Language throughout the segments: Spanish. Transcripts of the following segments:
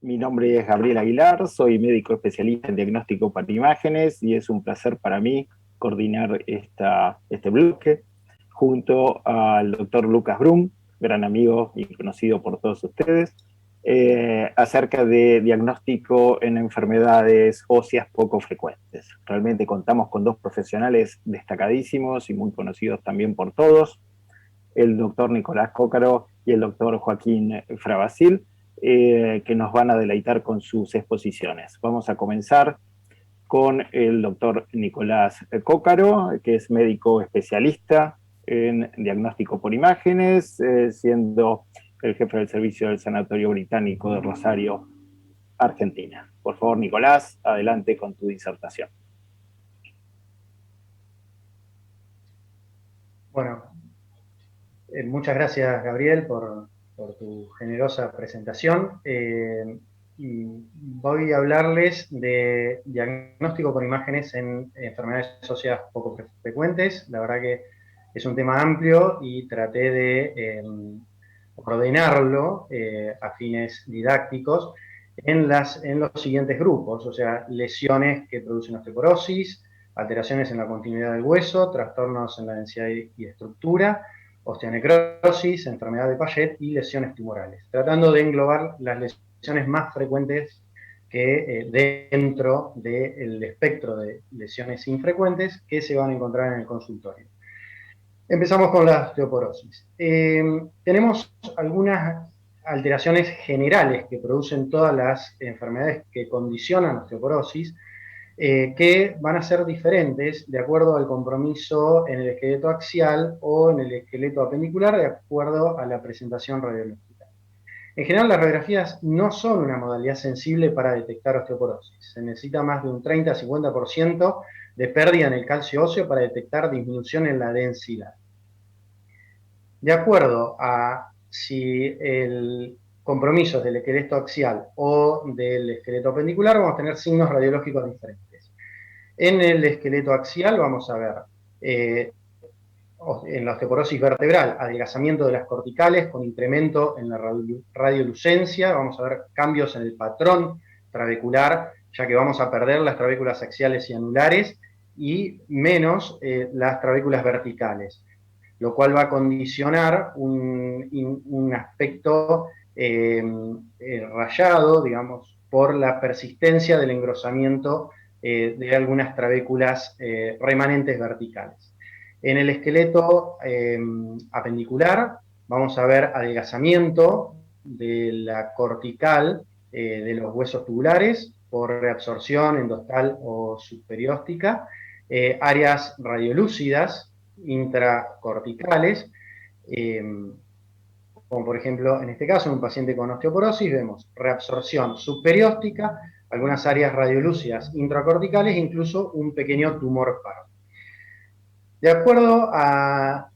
Mi nombre es Gabriel Aguilar, soy médico especialista en diagnóstico para imágenes y es un placer para mí coordinar este bloque junto al doctor Lucas Brum, gran amigo y conocido por todos ustedes, acerca de diagnóstico en enfermedades óseas poco frecuentes. Realmente contamos con dos profesionales destacadísimos y muy conocidos también por todos, el doctor Nicolás Cócaro y el doctor Joaquín Frabacil, que nos van a deleitar con sus exposiciones. Vamos a comenzar con el doctor Nicolás Cócaro, que es médico especialista en diagnóstico por imágenes, siendo el jefe del servicio del Sanatorio Británico de Rosario, Argentina. Por favor, Nicolás, adelante con tu disertación. Bueno, muchas gracias, Gabriel, por tu generosa presentación. Y voy a hablarles de diagnóstico por imágenes en enfermedades óseas poco frecuentes. La verdad que es un tema amplio y traté de ordenarlo a fines didácticos en los siguientes grupos, o sea, lesiones que producen osteoporosis, alteraciones en la continuidad del hueso, trastornos en la densidad y estructura, osteonecrosis, enfermedad de Payet y lesiones tumorales, tratando de englobar las lesiones más frecuentes que dentro del espectro de lesiones infrecuentes que se van a encontrar en el consultorio. Empezamos con la osteoporosis. Tenemos algunas alteraciones generales que producen todas las enfermedades que condicionan osteoporosis, que van a ser diferentes de acuerdo al compromiso en el esqueleto axial o en el esqueleto apendicular, de acuerdo a la presentación radiológica. En general, las radiografías no son una modalidad sensible para detectar osteoporosis. Se necesita más de un 30-50% de pérdida en el calcio óseo para detectar disminución en la densidad. De acuerdo a si el compromiso es del esqueleto axial o del esqueleto apendicular, vamos a tener signos radiológicos diferentes. En el esqueleto axial vamos a ver en la osteoporosis vertebral, adelgazamiento de las corticales con incremento en la radiolucencia, vamos a ver cambios en el patrón trabecular, ya que vamos a perder las trabéculas axiales y anulares y menos las trabéculas verticales, lo cual va a condicionar un aspecto rayado, digamos, por la persistencia del engrosamiento de algunas trabéculas remanentes verticales. En el esqueleto apendicular vamos a ver adelgazamiento de la cortical de los huesos tubulares por reabsorción endostal o subperióstica, áreas radiolúcidas intracorticales, como por ejemplo en este caso en un paciente con osteoporosis vemos reabsorción subperióstica, algunas áreas radiolúcidas intracorticales e incluso un pequeño tumor pardo. De acuerdo a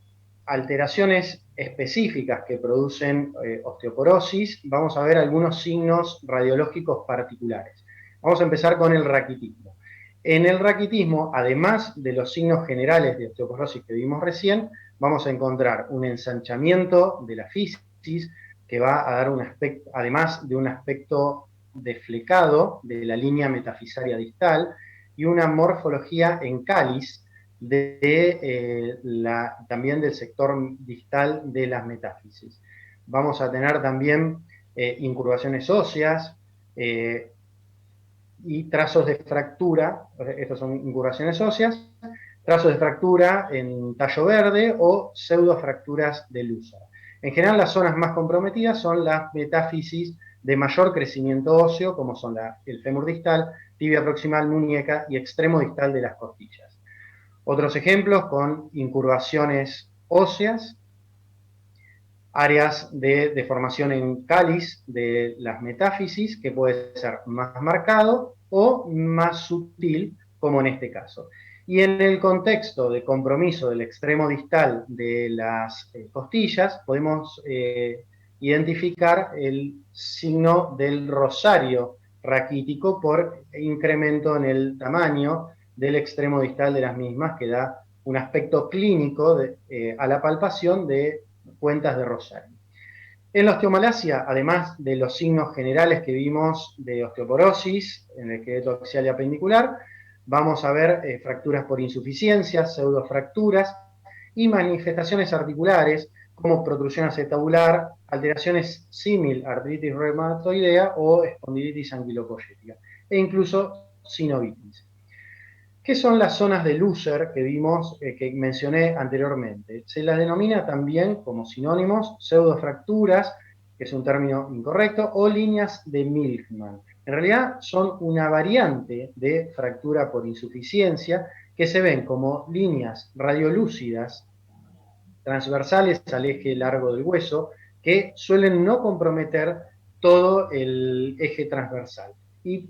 alteraciones específicas que producen osteoporosis, vamos a ver algunos signos radiológicos particulares. Vamos a empezar con el raquitismo. En el raquitismo, además de los signos generales de osteoporosis que vimos recién, vamos a encontrar un ensanchamiento de la fisis que va a dar un aspecto, además de un aspecto deflecado de la línea metafisaria distal y una morfología en cáliz también del sector distal de las metáfisis. Vamos a tener también incurvaciones óseas y trazos de fractura, estas son incurvaciones óseas, trazos de fractura en tallo verde o pseudofracturas de lúsara. En general, las zonas más comprometidas son las metáfisis de mayor crecimiento óseo, como son el fémur distal, tibia proximal, muñeca y extremo distal de las costillas. Otros ejemplos con incurvaciones óseas, áreas de deformación en cáliz de las metáfisis, que puede ser más marcado o más sutil, como en este caso. Y en el contexto de compromiso del extremo distal de las costillas, podemos identificar el signo del rosario raquítico por incremento en el tamaño del extremo distal de las mismas, que da un aspecto clínico a la palpación de cuentas de rosario. En la osteomalacia, además de los signos generales que vimos de osteoporosis en el esqueleto axial y apendicular, vamos a ver fracturas por insuficiencia, pseudofracturas y manifestaciones articulares como protrusión acetabular, alteraciones símil artritis reumatoidea o espondilitis anquilopoyética, e incluso sinovitis. ¿Qué son las zonas de Looser que vimos, que mencioné anteriormente? Se las denomina también como sinónimos pseudofracturas, que es un término incorrecto, o líneas de Milkman. En realidad son una variante de fractura por insuficiencia que se ven como líneas radiolúcidas transversales al eje largo del hueso que suelen no comprometer todo el eje transversal y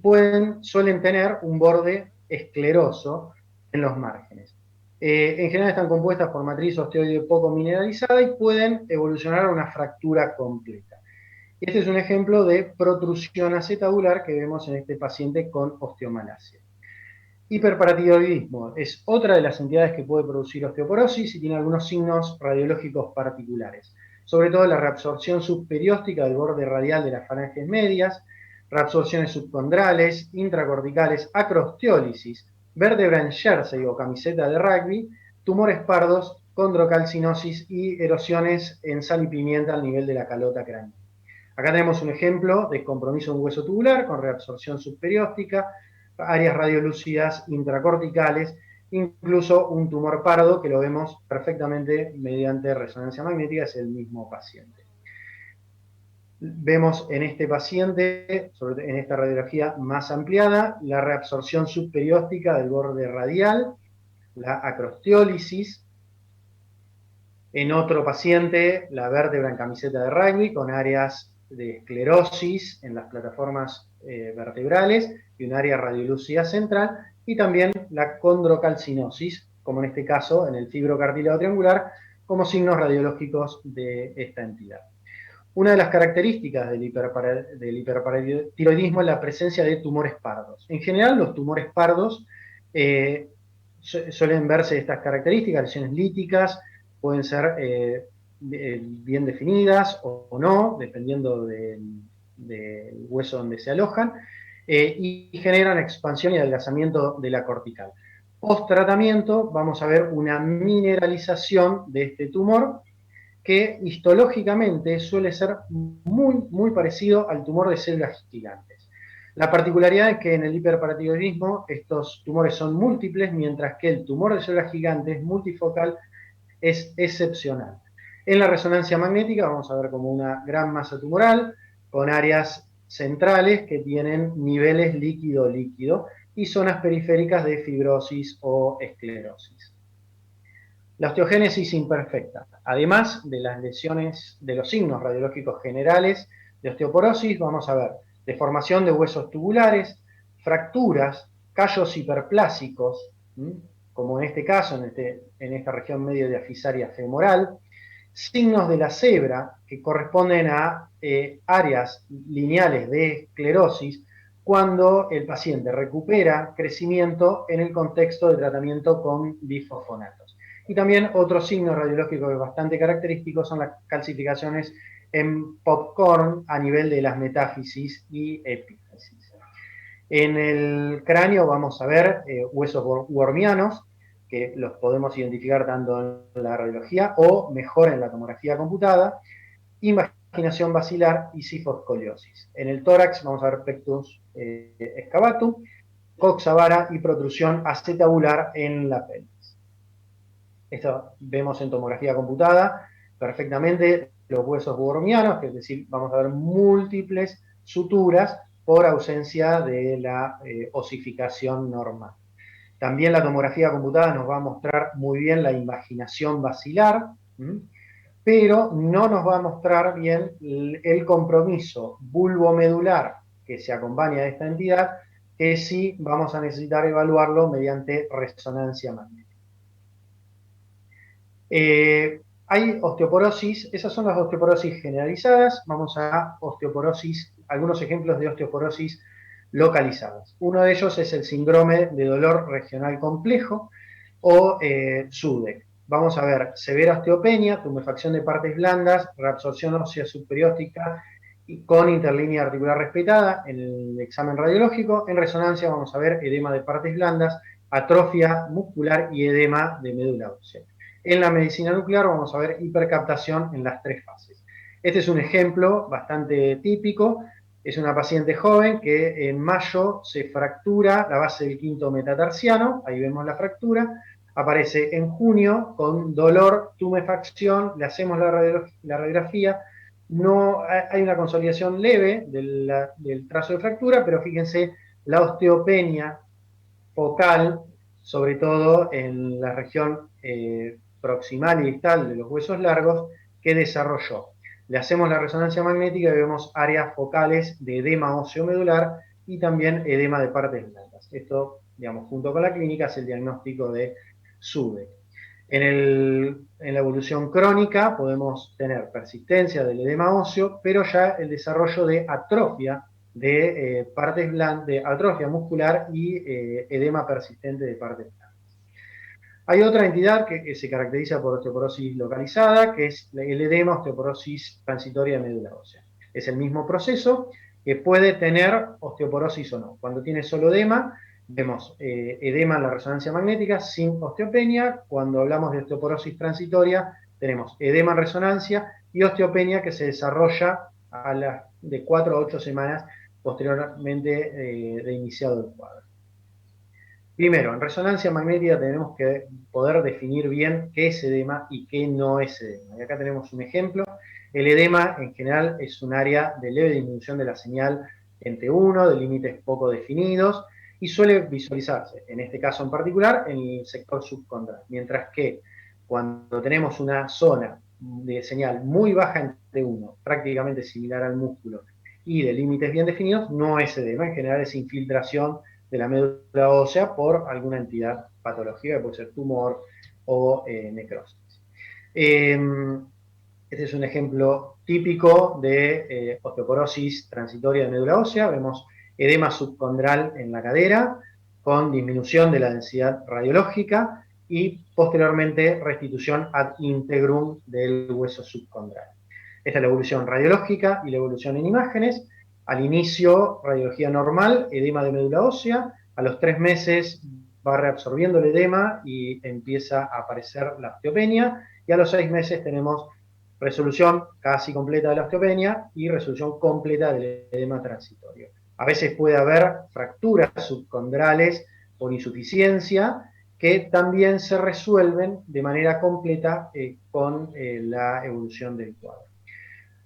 suelen tener un borde escleroso en los márgenes. En general están compuestas por matriz osteoide poco mineralizada y pueden evolucionar a una fractura completa. Este es un ejemplo de protrusión acetabular que vemos en este paciente con osteomalacia. Hiperparatiroidismo es otra de las entidades que puede producir osteoporosis y tiene algunos signos radiológicos particulares, sobre todo la reabsorción subperióstica del borde radial de las falanges medias, reabsorciones subcondrales, intracorticales, acrosteólisis, vértebra en jersey o camiseta de rugby, tumores pardos, condrocalcinosis y erosiones en sal y pimienta al nivel de la calota craneal. Acá tenemos un ejemplo de compromiso de un hueso tubular con reabsorción subperióstica, áreas radiolúcidas intracorticales, incluso un tumor pardo que lo vemos perfectamente mediante resonancia magnética, es el mismo paciente. Vemos en este paciente, en esta radiología más ampliada, la reabsorción subperióstica del borde radial, la acrosteólisis. En otro paciente, la vértebra en camiseta de rugby con áreas de esclerosis en las plataformas vertebrales y un área radiolúcida central, y también la condrocalcinosis, como en este caso en el fibrocartílago triangular, como signos radiológicos de esta entidad. Una de las características del hiperparatiroidismo es la presencia de tumores pardos. En general, los tumores pardos suelen verse estas características, lesiones líticas, pueden ser bien definidas o no, dependiendo del hueso donde se alojan, y generan expansión y adelgazamiento de la cortical. Post tratamiento vamos a ver una mineralización de este tumor que histológicamente suele ser muy parecido al tumor de células gigantes. La particularidad es que en el hiperparatiroidismo estos tumores son múltiples, mientras que el tumor de células gigantes multifocal es excepcional. En la resonancia magnética vamos a ver como una gran masa tumoral con áreas centrales que tienen niveles líquido-líquido y zonas periféricas de fibrosis o esclerosis. La osteogénesis imperfecta. Además de las lesiones, de los signos radiológicos generales de osteoporosis, vamos a ver deformación de huesos tubulares, fracturas, callos hiperplásicos, como en este caso, en esta región medio diafisaria femoral, signos de la cebra que corresponden a áreas lineales de esclerosis cuando el paciente recupera crecimiento en el contexto de tratamiento con bifosfonatos. Y también otro signo radiológico bastante característico son las calcificaciones en popcorn a nivel de las metáfisis y epífisis. En el cráneo vamos a ver huesos wormianos, que los podemos identificar tanto en la radiología o mejor en la tomografía computada, imaginación basilar y sifoscoliosis. En el tórax vamos a ver pectus excavatum, coxavara y protrusión acetabular en la pelvis. Esto vemos en tomografía computada perfectamente los huesos wormianos, que es decir, vamos a ver múltiples suturas por ausencia de la osificación normal. También la tomografía computada nos va a mostrar muy bien la imaginación basilar, pero no nos va a mostrar bien el compromiso bulbomedular que se acompaña de esta entidad, que sí vamos a necesitar evaluarlo mediante resonancia magnética. Hay osteoporosis, esas son las osteoporosis generalizadas. Vamos a osteoporosis, algunos ejemplos de osteoporosis localizadas. Uno de ellos es el síndrome de dolor regional complejo o SUDEC. vamos a ver severa osteopenia, tumefacción de partes blandas, reabsorción ósea subperióstica y con interlínea articular respetada en el examen radiológico. En resonancia vamos a ver edema de partes blandas, atrofia muscular y edema de médula ósea. En la medicina nuclear vamos a ver hipercaptación en las 3 fases. Este es un ejemplo bastante típico. Es una paciente joven que en mayo se fractura la base del quinto metatarsiano, ahí vemos la fractura, aparece en junio con dolor, tumefacción, le hacemos la radiografía, no hay una consolidación leve del trazo de fractura, pero fíjense la osteopenia focal, sobre todo en la región proximal y distal de los huesos largos, que desarrolló. Le hacemos la resonancia magnética y vemos áreas focales de edema óseo medular y también edema de partes blandas. Esto, digamos, junto con la clínica es el diagnóstico de SUDE. En la evolución crónica podemos tener persistencia del edema óseo, pero ya el desarrollo de atrofia de partes blandas, de atrofia muscular y edema persistente de partes blandas. Hay otra entidad que se caracteriza por osteoporosis localizada, que es el edema osteoporosis transitoria de médula ósea. Es el mismo proceso que puede tener osteoporosis o no. Cuando tiene solo edema, vemos edema en la resonancia magnética sin osteopenia. Cuando hablamos de osteoporosis transitoria, tenemos edema en resonancia y osteopenia que se desarrolla de 4 a 8 semanas posteriormente de iniciado el cuadro. Primero, en resonancia magnética tenemos que poder definir bien qué es edema y qué no es edema. Y acá tenemos un ejemplo. El edema en general es un área de leve disminución de la señal en T1, de límites poco definidos, y suele visualizarse, en este caso en particular, en el sector subcondral. Mientras que cuando tenemos una zona de señal muy baja en T1, prácticamente similar al músculo, y de límites bien definidos, no es edema. En general es infiltración de la médula ósea por alguna entidad patológica, que puede ser tumor o necrosis. Este es un ejemplo típico de osteoporosis transitoria de médula ósea. Vemos edema subcondral en la cadera, con disminución de la densidad radiológica y posteriormente restitución ad integrum del hueso subcondral. Esta es la evolución radiológica y la evolución en imágenes. Al inicio, radiología normal, edema de médula ósea. A los 3 meses va reabsorbiendo el edema y empieza a aparecer la osteopenia. Y a los 6 meses tenemos resolución casi completa de la osteopenia y resolución completa del edema transitorio. A veces puede haber fracturas subcondrales por insuficiencia que también se resuelven de manera completa con la evolución del cuadro.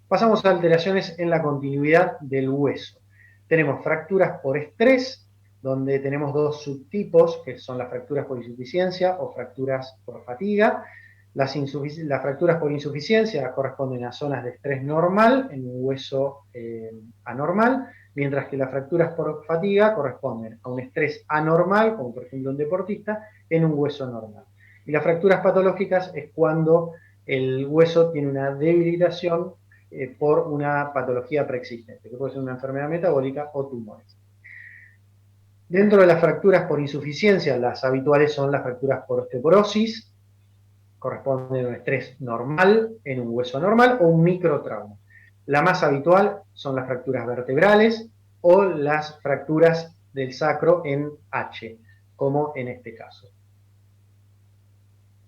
Pasamos a alteraciones en la continuidad del hueso. Tenemos fracturas por estrés, donde tenemos 2 subtipos, que son las fracturas por insuficiencia o fracturas por fatiga. Las fracturas por insuficiencia corresponden a zonas de estrés normal en un hueso anormal, mientras que las fracturas por fatiga corresponden a un estrés anormal, como por ejemplo un deportista, en un hueso normal. Y las fracturas patológicas es cuando el hueso tiene una debilitación por una patología preexistente, que puede ser una enfermedad metabólica o tumores. Dentro de las fracturas por insuficiencia, las habituales son las fracturas por osteoporosis, corresponden a un estrés normal en un hueso normal o un microtrauma. La más habitual son las fracturas vertebrales o las fracturas del sacro en H, como en este caso.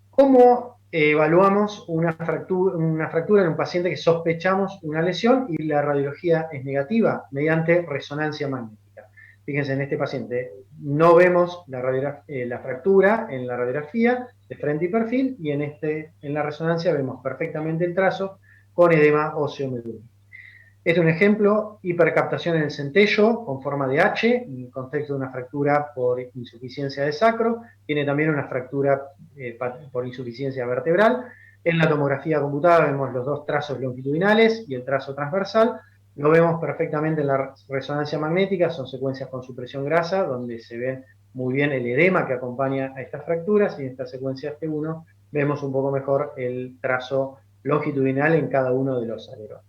¿Cómo evaluamos una fractura en un paciente que sospechamos una lesión y la radiología es negativa? Mediante resonancia magnética. Fíjense, en este paciente no vemos la fractura en la radiografía de frente y perfil, y en la resonancia vemos perfectamente el trazo con edema óseo medular. Este es un ejemplo, hipercaptación en el centello con forma de H, en el contexto de una fractura por insuficiencia de sacro. Tiene también una fractura por insuficiencia vertebral. En la tomografía computada vemos los 2 trazos longitudinales y el trazo transversal. Lo vemos perfectamente en la resonancia magnética, son secuencias con supresión grasa, donde se ve muy bien el edema que acompaña a estas fracturas, y en esta secuencia T1 vemos un poco mejor el trazo longitudinal en cada uno de los alerones.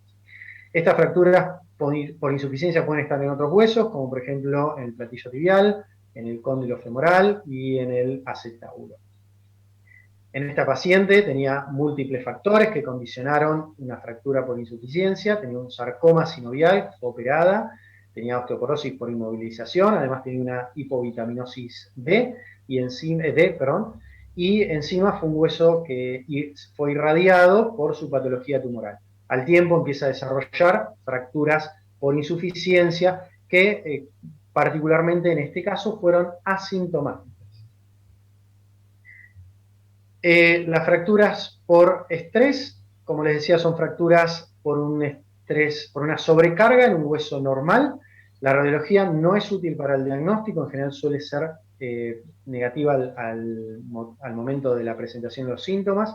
Estas fracturas por insuficiencia pueden estar en otros huesos, como por ejemplo en el platillo tibial, en el cóndilo femoral y en el acetauro. En esta paciente tenía múltiples factores que condicionaron una fractura por insuficiencia, tenía un sarcoma sinovial, fue operada, tenía osteoporosis por inmovilización, además tenía una hipovitaminosis D, y encima fue un hueso que fue irradiado por su patología tumoral. Al tiempo empieza a desarrollar fracturas por insuficiencia que particularmente en este caso fueron asintomáticas. Las fracturas por estrés, como les decía, son fracturas por un estrés, por una sobrecarga en un hueso normal. La radiología no es útil para el diagnóstico, en general suele ser negativa al momento de la presentación de los síntomas.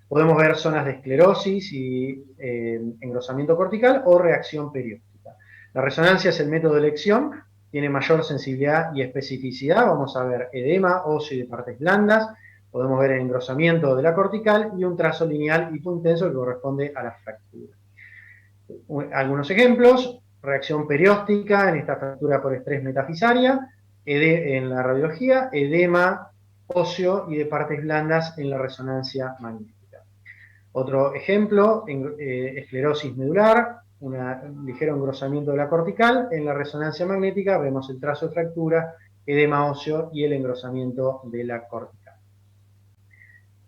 Podemos ver zonas de esclerosis y engrosamiento cortical o reacción perióstica. La resonancia es el método de elección, tiene mayor sensibilidad y especificidad. Vamos a ver edema óseo y de partes blandas, podemos ver el engrosamiento de la cortical y un trazo lineal hipointenso que corresponde a la fractura. Algunos ejemplos: reacción perióstica en esta fractura por estrés metafisaria, en la radiología, edema óseo y de partes blandas en la resonancia magnética. Otro ejemplo, esclerosis medular, un ligero engrosamiento de la cortical, en la resonancia magnética vemos el trazo de fractura, edema óseo y el engrosamiento de la cortical.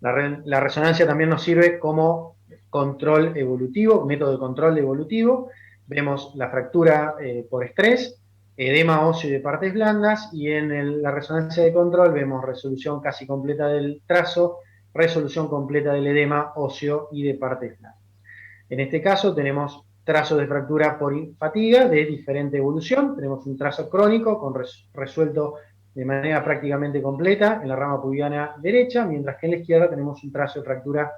La resonancia también nos sirve como control evolutivo, método de control evolutivo. Vemos la fractura por estrés, edema óseo y de partes blandas, y en la resonancia de control vemos resolución casi completa del trazo, resolución completa del edema óseo y de partes blandas. En este caso tenemos trazos de fractura por fatiga de diferente evolución. Tenemos un trazo crónico resuelto de manera prácticamente completa en la rama pubiana derecha, mientras que en la izquierda tenemos un trazo de fractura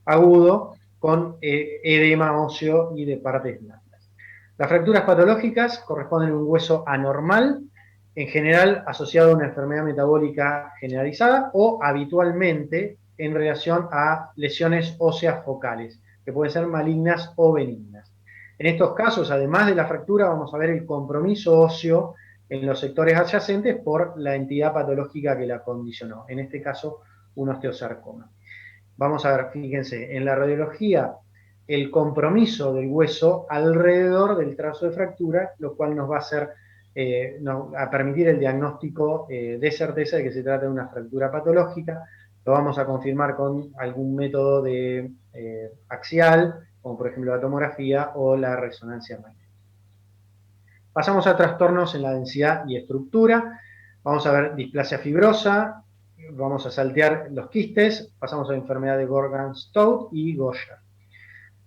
agudo con edema óseo y de partes blandas. Las fracturas patológicas corresponden a un hueso anormal, en general asociado a una enfermedad metabólica generalizada o habitualmente en relación a lesiones óseas focales, que pueden ser malignas o benignas. En estos casos, además de la fractura, vamos a ver el compromiso óseo en los sectores adyacentes por la entidad patológica que la condicionó, en este caso un osteosarcoma. Vamos a ver, fíjense, en la radiología el compromiso del hueso alrededor del trazo de fractura, lo cual nos va a hacer a permitir el diagnóstico de certeza de que se trata de una fractura patológica. Lo vamos a confirmar con algún método de axial, como por ejemplo la tomografía o la resonancia magnética. Pasamos a trastornos en la densidad y estructura. Vamos a ver displasia fibrosa, vamos a saltear los quistes, pasamos a la enfermedad de Gorgan-Stout y Gaucher.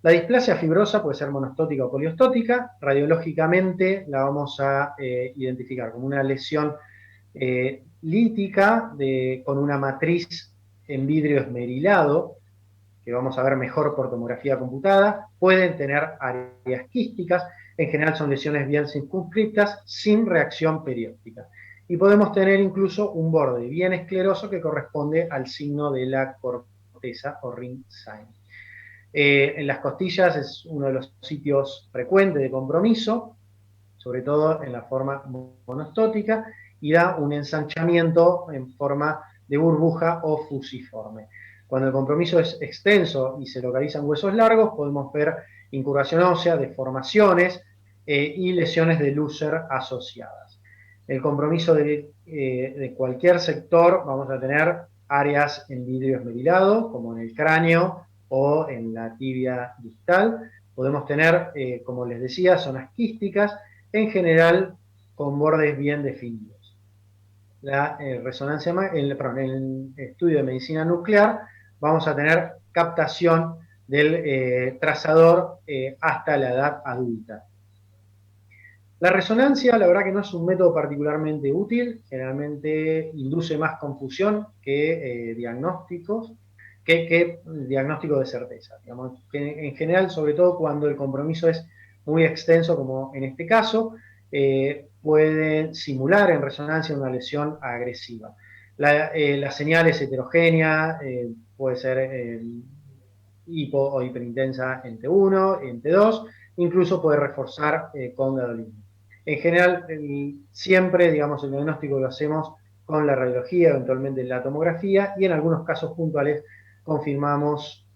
La displasia fibrosa puede ser monostótica o poliostótica. Radiológicamente la vamos a identificar como una lesión lítica con una matriz en vidrio esmerilado, que vamos a ver mejor por tomografía computada. Pueden tener áreas quísticas, en general son lesiones bien circunscriptas, sin reacción perióstica. Y podemos tener incluso un borde bien escleroso que corresponde al signo de la corteza o ring sign. En las costillas es uno de los sitios frecuentes de compromiso, sobre todo en la forma monostótica, y da un ensanchamiento en forma de burbuja o fusiforme. Cuando el compromiso es extenso y se localizan huesos largos, podemos ver incurvación ósea, deformaciones y lesiones de Lüser asociadas. El compromiso de cualquier sector, vamos a tener áreas en vidrio esmerilado, como en el cráneo o en la tibia distal. Podemos tener, como les decía, zonas quísticas, en general con bordes bien definidos. En el estudio de medicina nuclear vamos a tener captación del trazador hasta la edad adulta. La resonancia, la verdad que no es un método particularmente útil, generalmente induce más confusión que diagnóstico de certeza. Digamos, que en general, sobre todo cuando el compromiso es muy extenso, como en este caso, puede simular en resonancia una lesión agresiva. La señal es heterogénea, puede ser hipo o hiperintensa en T1, en T2, incluso puede reforzar con gadolinium. En general, siempre, digamos, el diagnóstico lo hacemos con la radiología, eventualmente la tomografía, y en algunos casos puntuales confirmamos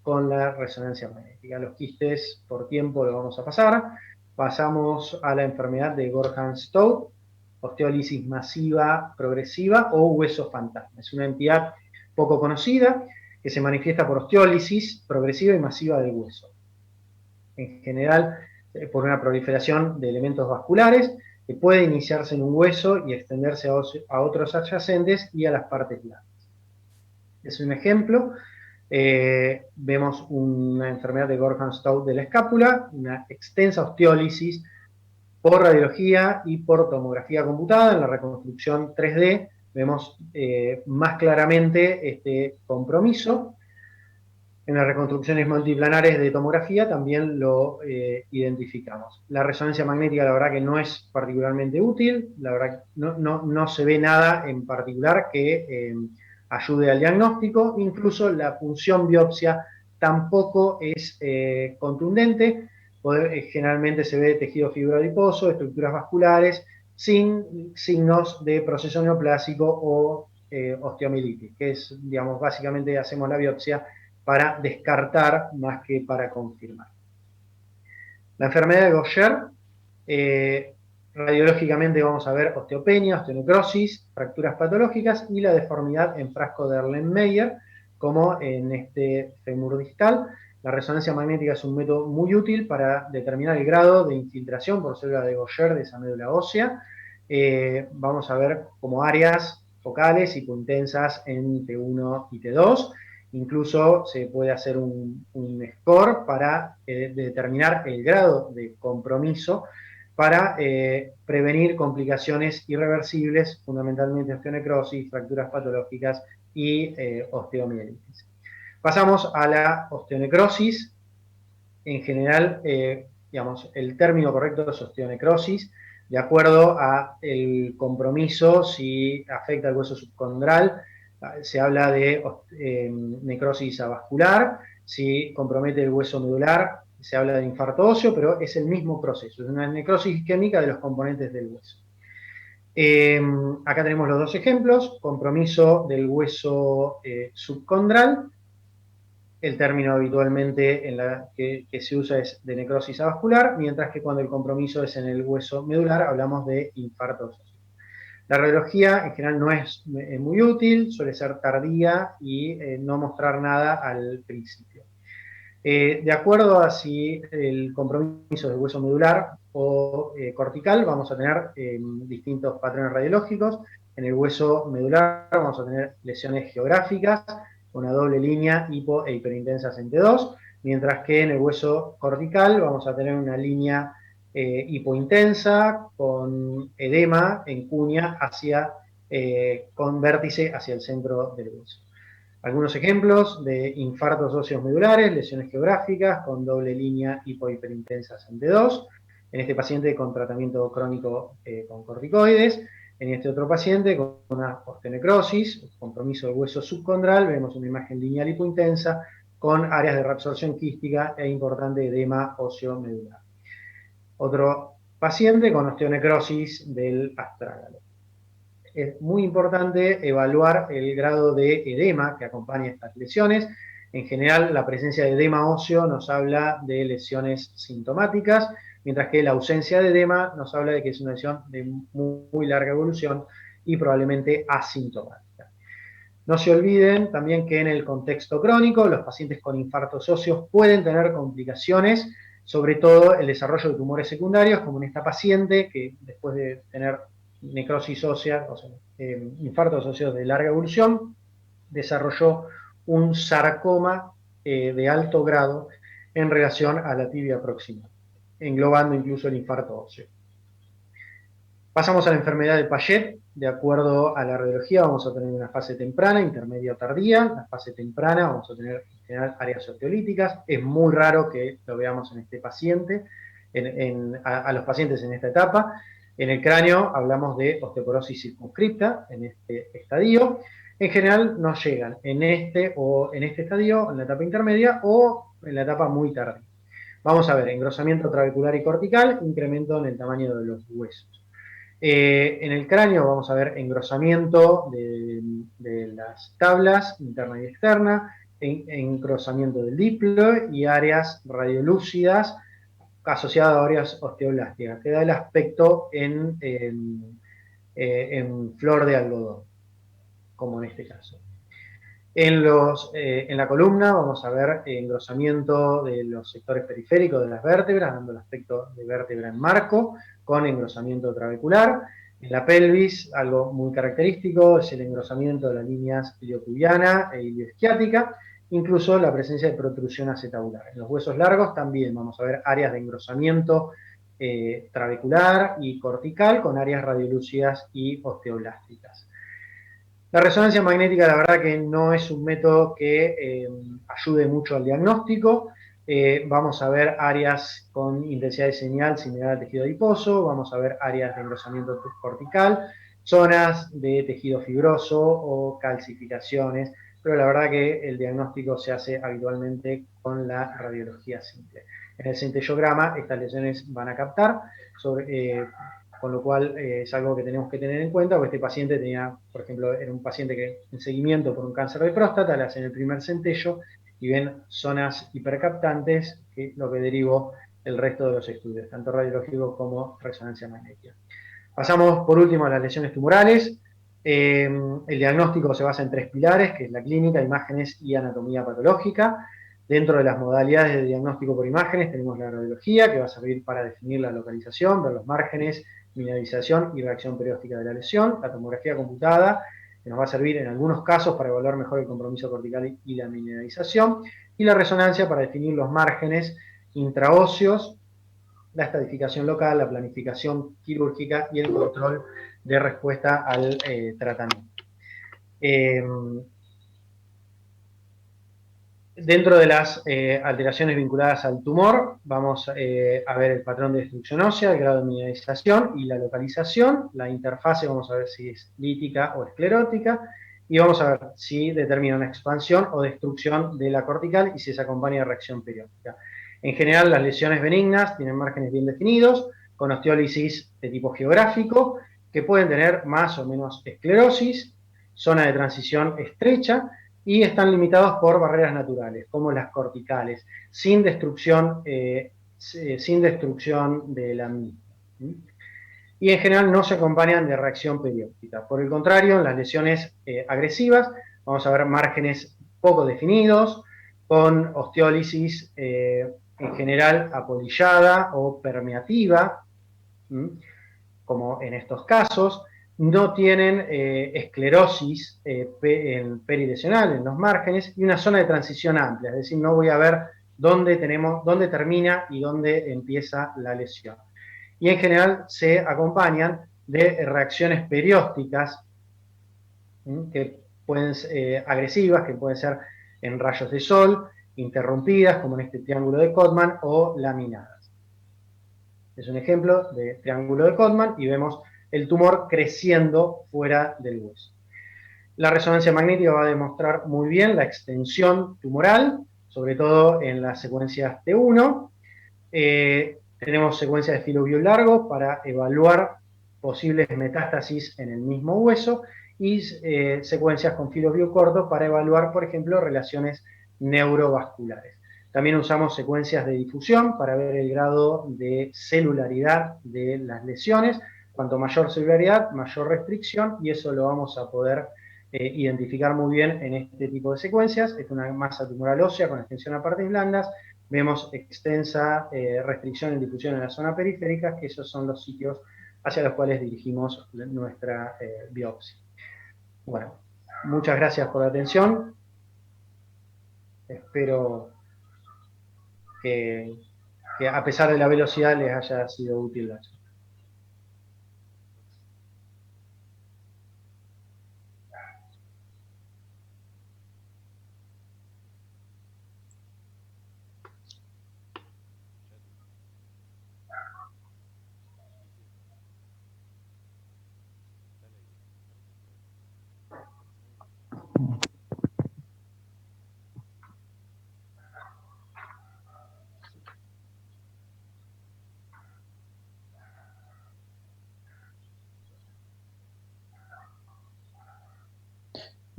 con la resonancia magnética. Los quistes por tiempo lo vamos a pasar. Pasamos a la enfermedad de Gorham-Stout, osteólisis masiva progresiva o hueso fantasma. Es una entidad poco conocida que se manifiesta por osteólisis progresiva y masiva del hueso. En general, por una proliferación de elementos vasculares que puede iniciarse en un hueso y extenderse a otros adyacentes y a las partes blandas. Es un ejemplo. Vemos una enfermedad de Gorham-Stout de la escápula, una extensa osteólisis por radiología y por tomografía computada. En la reconstrucción 3D vemos más claramente este compromiso. En las reconstrucciones multiplanares de tomografía también lo identificamos. La resonancia magnética, la verdad que no es particularmente útil, la verdad no se ve nada en particular que ayude al diagnóstico, incluso la punción biopsia tampoco es contundente. Generalmente se ve tejido fibroadiposo, estructuras vasculares, sin signos de proceso neoplásico o osteomielitis, que es, digamos, básicamente hacemos la biopsia para descartar más que para confirmar. La enfermedad de Gaucher, radiológicamente vamos a ver osteopenia, osteonecrosis, fracturas patológicas y la deformidad en frasco de Erlenmeyer, como en este fémur distal. La resonancia magnética es un método muy útil para determinar el grado de infiltración por célula de Gaucher de esa médula ósea. Vamos a ver como áreas focales hipointensas en T1 y T2. Incluso se puede hacer un score para determinar el grado de compromiso para prevenir complicaciones irreversibles, fundamentalmente osteonecrosis, fracturas patológicas y osteomielitis. Pasamos a la osteonecrosis. En general, digamos, el término correcto es osteonecrosis, de acuerdo a el compromiso, si afecta al hueso subcondral, se habla de necrosis avascular, si compromete el hueso medular, se habla de infarto óseo, pero es el mismo proceso, es una necrosis isquémica de los componentes del hueso. Acá tenemos los dos ejemplos: compromiso del hueso subcondral. El término habitualmente que se usa es de necrosis avascular, mientras que cuando el compromiso es en el hueso medular hablamos de infarto óseo. La radiología en general no es muy útil, suele ser tardía y no mostrar nada al principio. De acuerdo a si el compromiso es de hueso medular o cortical, vamos a tener distintos patrones radiológicos. En el hueso medular vamos a tener lesiones geográficas, una doble línea hipo e hiperintensas en T2, mientras que en el hueso cortical vamos a tener una línea hipointensa con edema en cuña con vértice hacia el centro del hueso. Algunos ejemplos de infartos óseos medulares, lesiones geográficas con doble línea hipo-hiperintensas en T2, en este paciente con tratamiento crónico con corticoides. En este otro paciente con una osteonecrosis, compromiso del hueso subcondral, vemos una imagen lineal hipointensa con áreas de reabsorción quística e importante edema óseo medular. Otro paciente con osteonecrosis del astrágalo. Es muy importante evaluar el grado de edema que acompaña estas lesiones. En general, la presencia de edema óseo nos habla de lesiones sintomáticas, mientras que la ausencia de edema nos habla de que es una lesión de muy larga evolución y probablemente asintomática. No se olviden también que en el contexto crónico, los pacientes con infartos óseos pueden tener complicaciones, sobre todo el desarrollo de tumores secundarios, como en esta paciente que después de tener necrosis ósea, o sea, infartos óseos de larga evolución, desarrolló un sarcoma de alto grado en relación a la tibia proximal, englobando incluso el infarto óseo. Pasamos a la enfermedad de Payet. De acuerdo a la radiología vamos a tener una fase temprana, intermedia o tardía. La fase temprana vamos a tener en general áreas osteolíticas. Es muy raro que lo veamos en este paciente, a los pacientes en esta etapa. En el cráneo hablamos de osteoporosis circunscripta en este estadio. En general no llegan en este estadio, en la etapa intermedia o en la etapa muy tardía. Vamos a ver engrosamiento trabecular y cortical, incremento en el tamaño de los huesos. En el cráneo vamos a ver engrosamiento de las tablas interna y externa, engrosamiento del diplo y áreas radiolúcidas asociadas a áreas osteoblásticas, que da el aspecto en flor de algodón, como en este caso. En la columna vamos a ver engrosamiento de los sectores periféricos de las vértebras, dando el aspecto de vértebra en marco, con engrosamiento trabecular. En la pelvis, algo muy característico es el engrosamiento de las líneas iliocubiana e ilioisquiática, incluso la presencia de protrusión acetabular. En los huesos largos también vamos a ver áreas de engrosamiento trabecular y cortical, con áreas radiolúcidas y osteoblásticas. La resonancia magnética, la verdad que no es un método que ayude mucho al diagnóstico. Vamos a ver áreas con intensidad de señal similar al tejido adiposo, vamos a ver áreas de engrosamiento cortical, zonas de tejido fibroso o calcificaciones, pero la verdad que el diagnóstico se hace habitualmente con la radiología simple. En el centellograma estas lesiones van a captar con lo cual es algo que tenemos que tener en cuenta, porque este paciente tenía, por ejemplo, era un paciente que en seguimiento por un cáncer de próstata, le hacen el primer centello y ven zonas hipercaptantes, que es lo que derivó el resto de los estudios, tanto radiológicos como resonancia magnética. Pasamos por último a las lesiones tumorales. El diagnóstico se basa en 3 pilares, que es la clínica, imágenes y anatomía patológica. Dentro de las modalidades de diagnóstico por imágenes tenemos la radiología, que va a servir para definir la localización, ver los márgenes, mineralización y reacción perióstica de la lesión. La tomografía computada, que nos va a servir en algunos casos para evaluar mejor el compromiso cortical y la mineralización. Y la resonancia para definir los márgenes intraóseos, la estadificación local, la planificación quirúrgica y el control de respuesta al tratamiento. Dentro de las alteraciones vinculadas al tumor, vamos a ver el patrón de destrucción ósea, el grado de mineralización y la localización. La interfase vamos a ver si es lítica o esclerótica. Y vamos a ver si determina una expansión o destrucción de la cortical y si se acompaña de reacción periódica. En general, las lesiones benignas tienen márgenes bien definidos, con osteólisis de tipo geográfico, que pueden tener más o menos esclerosis, zona de transición estrecha, y están limitados por barreras naturales, como las corticales, sin destrucción de la misma. Y en general no se acompañan de reacción periódica. Por el contrario, en las lesiones agresivas vamos a ver márgenes poco definidos, con osteólisis en general apolillada o permeativa, como en estos casos. No tienen esclerosis perilesional en los márgenes y una zona de transición amplia, es decir, no voy a ver dónde termina y dónde empieza la lesión. Y en general se acompañan de reacciones periósticas que pueden ser agresivas, que pueden ser en rayos de sol, interrumpidas, como en este triángulo de Codman, o laminadas. Es un ejemplo de triángulo de Codman y vemos el tumor creciendo fuera del hueso. La resonancia magnética va a demostrar muy bien la extensión tumoral, sobre todo en las secuencias T1. Tenemos secuencias de filovio largo para evaluar posibles metástasis en el mismo hueso y secuencias con filovio corto para evaluar, por ejemplo, relaciones neurovasculares. También usamos secuencias de difusión para ver el grado de celularidad de las lesiones. Cuanto mayor celularidad, mayor restricción, y eso lo vamos a poder identificar muy bien en este tipo de secuencias. Es una masa tumoral ósea con extensión a partes blandas. Vemos extensa restricción en difusión en la zona periférica, que esos son los sitios hacia los cuales dirigimos nuestra biopsia. Bueno, muchas gracias por la atención. Espero que a pesar de la velocidad les haya sido útil la charla.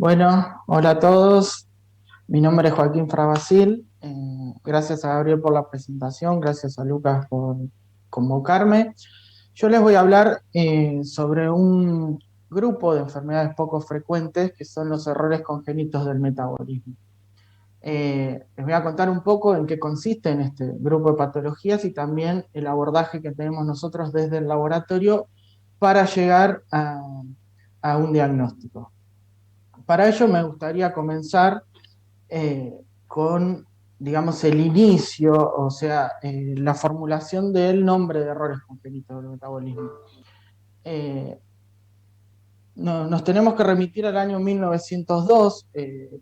Bueno, hola a todos. Mi nombre es Joaquín Frabasil. Gracias a Gabriel por la presentación, gracias a Lucas por convocarme. Yo les voy a hablar sobre un grupo de enfermedades poco frecuentes que son los errores congénitos del metabolismo. Les voy a contar un poco en qué consiste en este grupo de patologías y también el abordaje que tenemos nosotros desde el laboratorio para llegar a un diagnóstico. Para ello me gustaría comenzar con, digamos, el inicio, o sea, la formulación del nombre de errores congénitos del metabolismo. Nos tenemos que remitir al año 1902,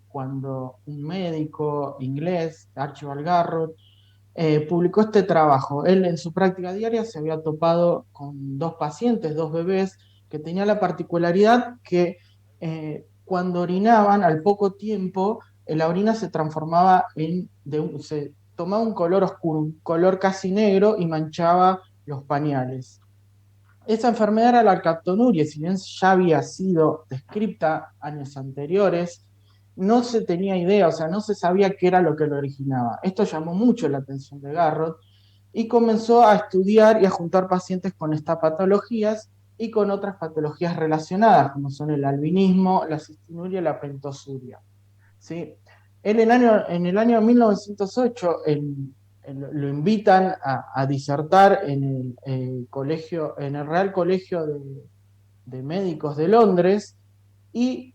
cuando un médico inglés, Archibald Garrod, publicó este trabajo. Él en su práctica diaria se había topado con dos pacientes, dos bebés, que tenían la particularidad que cuando orinaban, al poco tiempo, la orina se transformaba se tomaba un color oscuro, un color casi negro y manchaba los pañales. Esa enfermedad era la alcaptonuria, si bien ya había sido descrita años anteriores, no se tenía idea, o sea, no se sabía qué era lo que lo originaba. Esto llamó mucho la atención de Garrod y comenzó a estudiar y a juntar pacientes con estas patologías y con otras patologías relacionadas, como son el albinismo, la cistinuria y la pentosuria. ¿Sí? Él en el año 1908 lo invitan a disertar en el colegio, en el Real Colegio de Médicos de Londres, y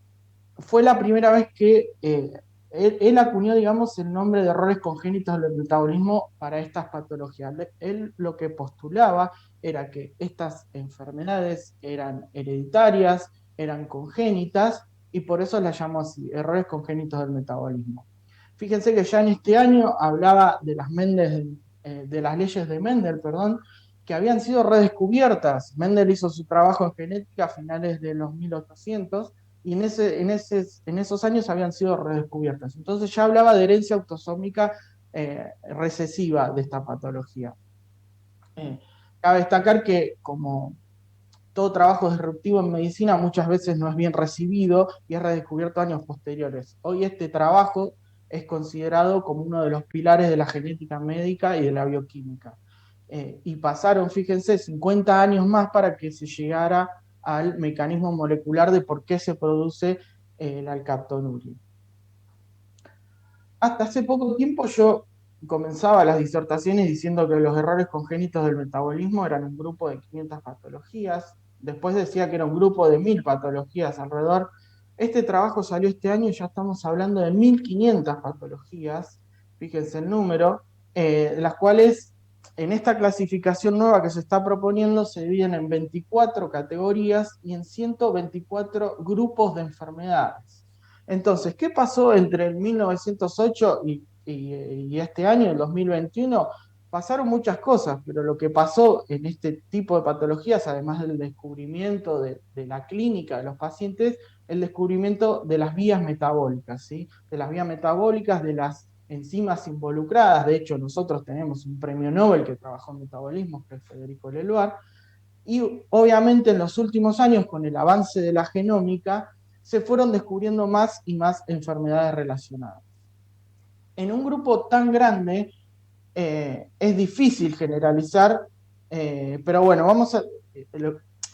fue la primera vez que él acuñó, digamos, el nombre de errores congénitos del metabolismo para estas patologías. Él lo que postulaba era que estas enfermedades eran hereditarias, eran congénitas, y por eso las llamó así, errores congénitos del metabolismo. Fíjense que ya en este año hablaba de de las leyes de Mendel, perdón, que habían sido redescubiertas. Mendel hizo su trabajo en genética a finales de los 1800 y en esos años habían sido redescubiertas. Entonces ya hablaba de herencia autosómica recesiva de esta patología. Cabe destacar que como todo trabajo disruptivo en medicina muchas veces no es bien recibido y es redescubierto años posteriores. Hoy este trabajo es considerado como uno de los pilares de la genética médica y de la bioquímica. Y pasaron, fíjense, 50 años más para que se llegara al mecanismo molecular de por qué se produce la alcaptonuria. Hasta hace poco tiempo yo comenzaba las disertaciones diciendo que los errores congénitos del metabolismo eran un grupo de 500 patologías. Después decía que era un grupo de 1000 patologías alrededor. Este trabajo salió este año y ya estamos hablando de 1500 patologías, fíjense el número, las cuales en esta clasificación nueva que se está proponiendo se dividen en 24 categorías y en 124 grupos de enfermedades. Entonces, ¿qué pasó entre el 1908 y este año, el 2021? Pasaron muchas cosas, pero lo que pasó en este tipo de patologías, además del descubrimiento de la clínica de los pacientes, el descubrimiento de las vías metabólicas, ¿sí? De las vías metabólicas, de las enzimas involucradas. De hecho, nosotros tenemos un premio Nobel que trabajó en metabolismo, que es Federico Leloir, y obviamente en los últimos años, con el avance de la genómica, se fueron descubriendo más y más enfermedades relacionadas. En un grupo tan grande es difícil generalizar, pero bueno,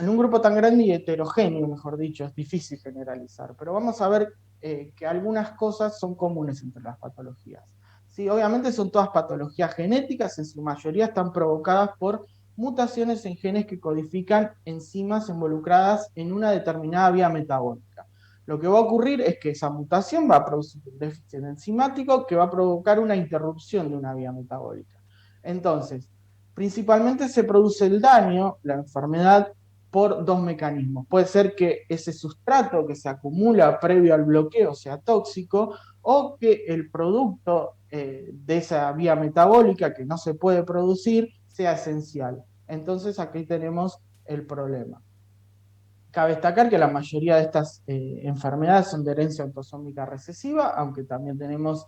en un grupo tan grande y heterogéneo, mejor dicho, es difícil generalizar, pero vamos a ver que algunas cosas son comunes entre las patologías. Sí, obviamente son todas patologías genéticas, en su mayoría están provocadas por mutaciones en genes que codifican enzimas involucradas en una determinada vía metabólica. Lo que va a ocurrir es que esa mutación va a producir un déficit enzimático que va a provocar una interrupción de una vía metabólica. Entonces, principalmente se produce el daño, la enfermedad, por dos mecanismos. Puede ser que ese sustrato que se acumula previo al bloqueo sea tóxico o que el producto de esa vía metabólica que no se puede producir sea esencial. Entonces aquí tenemos el problema. Cabe destacar que la mayoría de estas enfermedades son de herencia autosómica recesiva, aunque también tenemos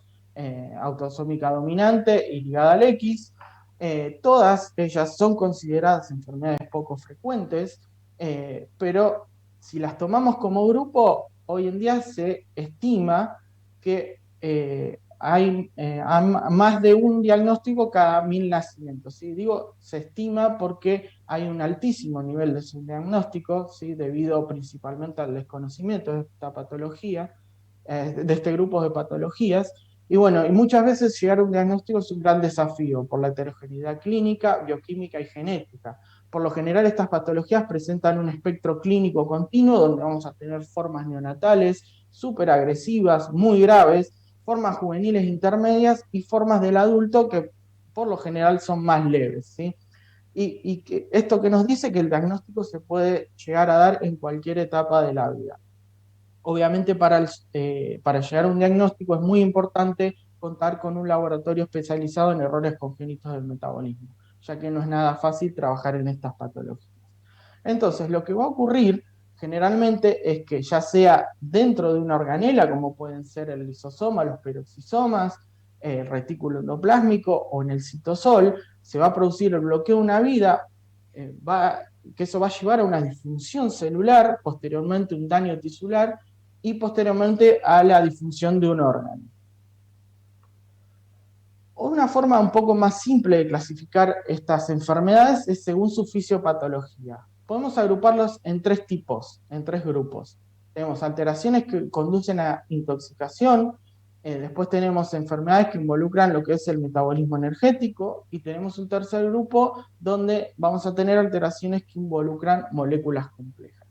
autosómica dominante y ligada al X. Todas ellas son consideradas enfermedades poco frecuentes, pero si las tomamos como grupo, hoy en día se estima que hay más de un diagnóstico cada 1000 nacimientos. ¿Sí? Digo, se estima porque hay un altísimo nivel de subdiagnóstico, ¿sí? Debido principalmente al desconocimiento de esta patología, de este grupo de patologías. Y bueno, y muchas veces llegar a un diagnóstico es un gran desafío por la heterogeneidad clínica, bioquímica y genética. Por lo general, estas patologías presentan un espectro clínico continuo donde vamos a tener formas neonatales, súper agresivas, muy graves, formas juveniles intermedias y formas del adulto que por lo general son más leves, ¿sí? Y que esto que nos dice que el diagnóstico se puede llegar a dar en cualquier etapa de la vida. Obviamente para llegar a un diagnóstico es muy importante contar con un laboratorio especializado en errores congénitos del metabolismo, ya que no es nada fácil trabajar en estas patologías. Entonces, lo que va a ocurrir generalmente es que ya sea dentro de una organela, como pueden ser el lisosoma, los peroxisomas, el retículo endoplásmico o en el citosol, se va a producir el bloqueo de una vida, que eso va a llevar a una disfunción celular, posteriormente un daño tisular y posteriormente a la disfunción de un órgano. Una forma un poco más simple de clasificar estas enfermedades es según su fisiopatología. Podemos agruparlos en tres tipos, en tres grupos. Tenemos alteraciones que conducen a intoxicación, después tenemos enfermedades que involucran lo que es el metabolismo energético, y tenemos un tercer grupo donde vamos a tener alteraciones que involucran moléculas complejas.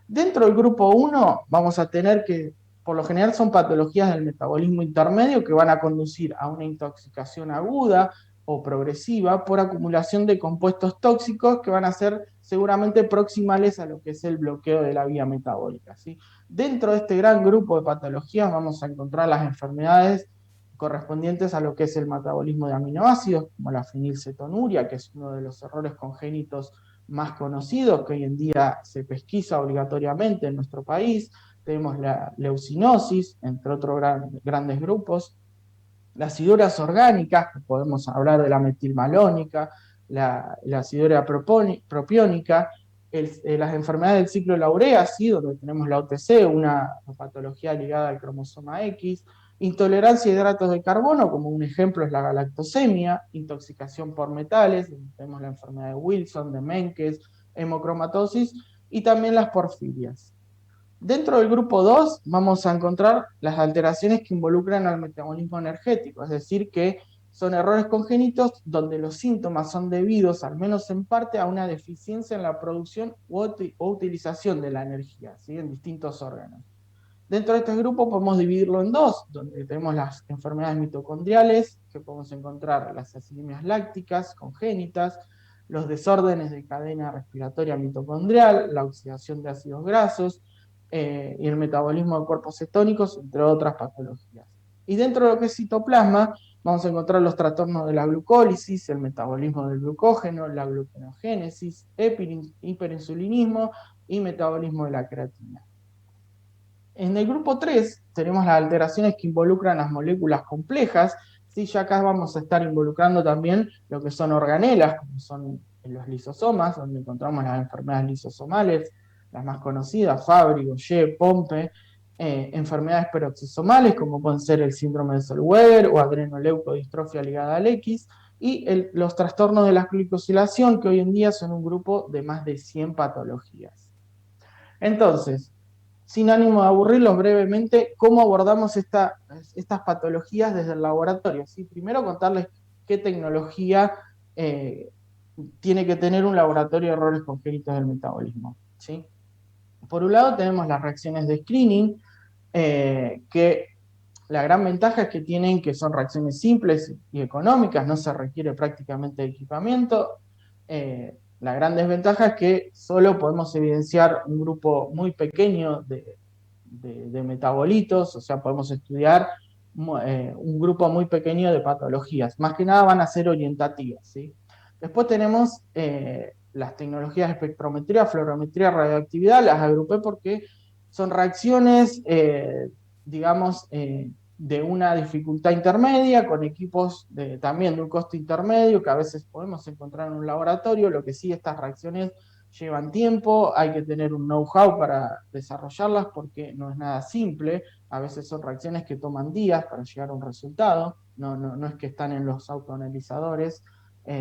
Dentro del grupo 1 vamos a tener que, por lo general son patologías del metabolismo intermedio que van a conducir a una intoxicación aguda o progresiva por acumulación de compuestos tóxicos que van a ser seguramente proximales a lo que es el bloqueo de la vía metabólica, ¿sí? Dentro de este gran grupo de patologías vamos a encontrar las enfermedades correspondientes a lo que es el metabolismo de aminoácidos, como la fenilcetonuria, que es uno de los errores congénitos más conocidos, que hoy en día se pesquisa obligatoriamente en nuestro país. Tenemos la leucinosis, entre otros grandes grupos. Las aciduras orgánicas, podemos hablar de la metilmalónica, la aciduria propiónica, las enfermedades del ciclo de la urea, ¿sí? Donde tenemos la OTC, una patología ligada al cromosoma X, intolerancia a hidratos de carbono, como un ejemplo es la galactosemia, intoxicación por metales, tenemos la enfermedad de Wilson, de Menkes, hemocromatosis, y también las porfirias. Dentro del grupo 2 vamos a encontrar las alteraciones que involucran al metabolismo energético, es decir, que son errores congénitos donde los síntomas son debidos, al menos en parte, a una deficiencia en la producción o utilización de la energía, ¿sí? En distintos órganos. Dentro de este grupo podemos dividirlo en dos, donde tenemos las enfermedades mitocondriales, que podemos encontrar las acidemias lácticas congénitas, los desórdenes de cadena respiratoria mitocondrial, la oxidación de ácidos grasos, y el metabolismo de cuerpos cetónicos, entre otras patologías. Y dentro de lo que es citoplasma, vamos a encontrar los trastornos de la glucólisis, el metabolismo del glucógeno, la gluconeogénesis, hiperinsulinismo y metabolismo de la creatina. En el grupo 3 tenemos las alteraciones que involucran las moléculas complejas, ¿sí? Ya acá vamos a estar involucrando también lo que son organelas, como son los lisosomas, donde encontramos las enfermedades lisosomales, las más conocidas, Fabry, Gaucher, Pompe, enfermedades peroxisomales, como pueden ser el síndrome de Zellweger o adrenoleucodistrofia ligada al X, y los trastornos de la glicosilación, que hoy en día son un grupo de más de 100 patologías. Entonces, sin ánimo de aburrirlos brevemente, ¿cómo abordamos estas patologías desde el laboratorio? ¿Sí? Primero contarles qué tecnología tiene que tener un laboratorio de errores congénitos del metabolismo, ¿sí? Por un lado tenemos las reacciones de screening, que la gran ventaja es que son reacciones simples y económicas, no se requiere prácticamente de equipamiento. La gran desventaja es que solo podemos evidenciar un grupo muy pequeño de metabolitos, o sea, podemos estudiar un grupo muy pequeño de patologías. Más que nada van a ser orientativas, ¿sí? Después tenemos las tecnologías de espectrometría, fluorometría, radioactividad, las agrupé porque son reacciones, digamos, de una dificultad intermedia, con equipos también de un costo intermedio, que a veces podemos encontrar en un laboratorio. Lo que sí, estas reacciones llevan tiempo, hay que tener un know-how para desarrollarlas porque no es nada simple, a veces son reacciones que toman días para llegar a un resultado, no es que están en los autoanalizadores,